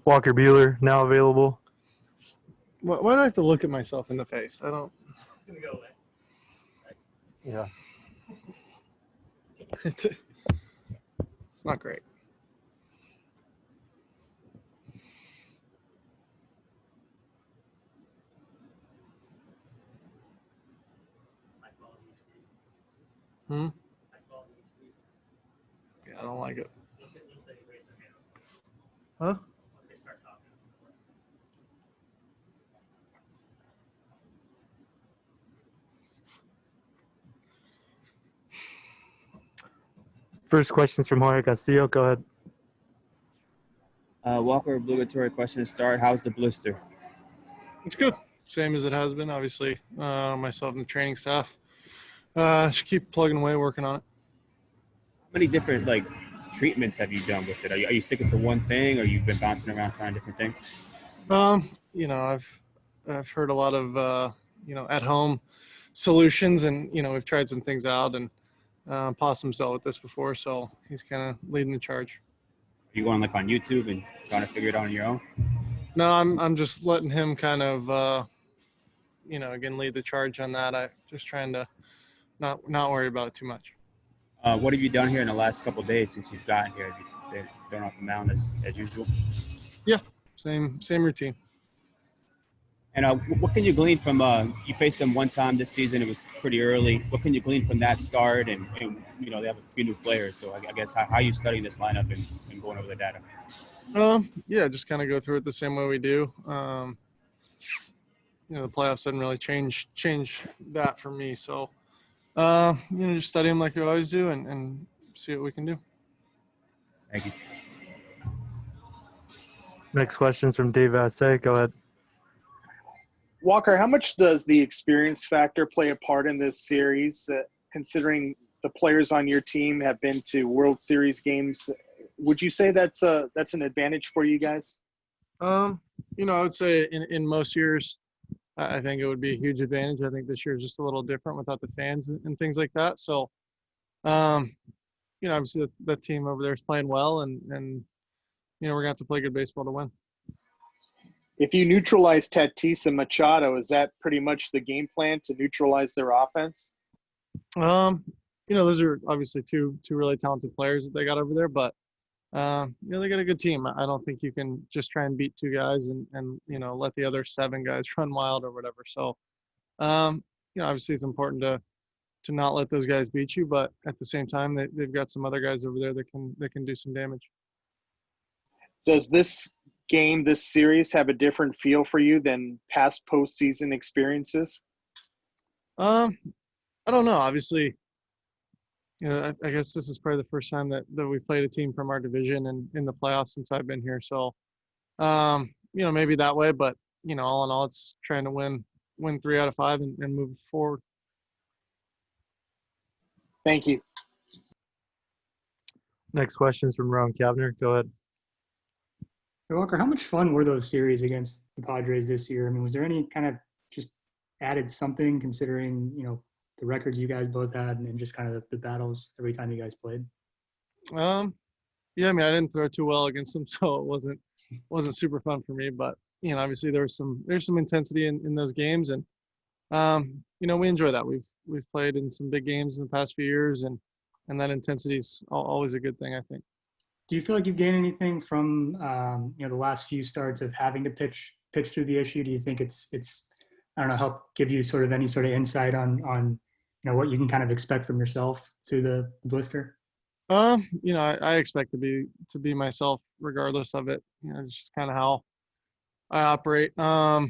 Walker Buehler now available. Why do I have to look at myself in the face? I don't. It's gonna go away. Yeah. It's not great. My quality is sweet. Hmm? My quality is sweet. Yeah, I don't like it. Once they raise their hand, Huh? once they start talking. First question's from Jorge Castillo. Go ahead. Walker, obligatory question to start. How's the blister? It's good. Same as it has been, obviously. Myself and the training staff. Just keep plugging away, working on it. How many different treatments have you done with it? Are you sticking to one thing, or you've been bouncing around trying different things? I've heard a lot of at home solutions, and we've tried some things out, and Possum's dealt with this before, so he's kind of leading the charge. Are you going on YouTube and trying to figure it out on your own? No, I'm just letting him kind of again lead the charge on that. I just trying to not worry about it too much. What have you done here in the last couple of days since you've gotten here? Have you been thrown off the mound as usual? Yeah, same routine. And what can you glean from you faced them one time this season? It was pretty early. What can you glean from that start? And they have a few new players, so I guess how are you studying this lineup and going over the data? Yeah, just kind of go through it the same way we do. The playoffs didn't really change that for me, so just study them like we always do and see what we can do. Thank you. Next question's from Dave Vassay. Go ahead. Walker, how much does the experience factor play a part in this series, considering the players on your team have been to World Series games? Would you say that's an advantage for you guys? I would say in most years, I think it would be a huge advantage. I think this year is just a little different without the fans and things like that. So, obviously that team over there is playing well, and we're going to have to play good baseball to win. If you neutralize Tatis and Machado, is that pretty much the game plan to neutralize their offense? Those are obviously two really talented players that they got over there, but they got a good team. I don't think you can just try and beat two guys and let the other seven guys run wild or whatever. So, obviously it's important to not let those guys beat you, but at the same time, they've got some other guys over there that can do some damage. Does this series have a different feel for you than past postseason experiences? I don't know. Obviously, I guess this is probably the first time that we played a team from our division and in the playoffs since I've been here. So, maybe that way, but all in all, it's trying to win 3 out of 5 and move forward. Thank you. Next question's from Ron Kavner. Go ahead. Hey, Walker, how much fun were those series against the Padres this year? I mean, was there any kind of just added something considering, the records you guys both had and just kind of the battles every time you guys played? Yeah, I mean, I didn't throw too well against them, so it wasn't super fun for me. But obviously there's some intensity in those games, and we enjoy that. We've played in some big games in the past few years, and that intensity is always a good thing, I think. Do you feel like you've gained anything from the last few starts of having to pitch through the issue? Do you think it's I don't know, help give you sort of any sort of insight on what you can kind of expect from yourself through the blister? I expect to be myself regardless of it. It's just kind of how I operate. Yeah,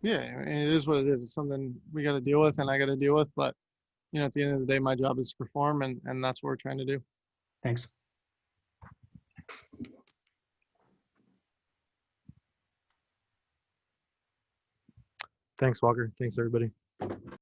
it is what it is. It's something we got to deal with, and I got to deal with. But at the end of the day, my job is to perform, and that's what we're trying to do. Thanks. Thanks, Walker. Thanks, everybody.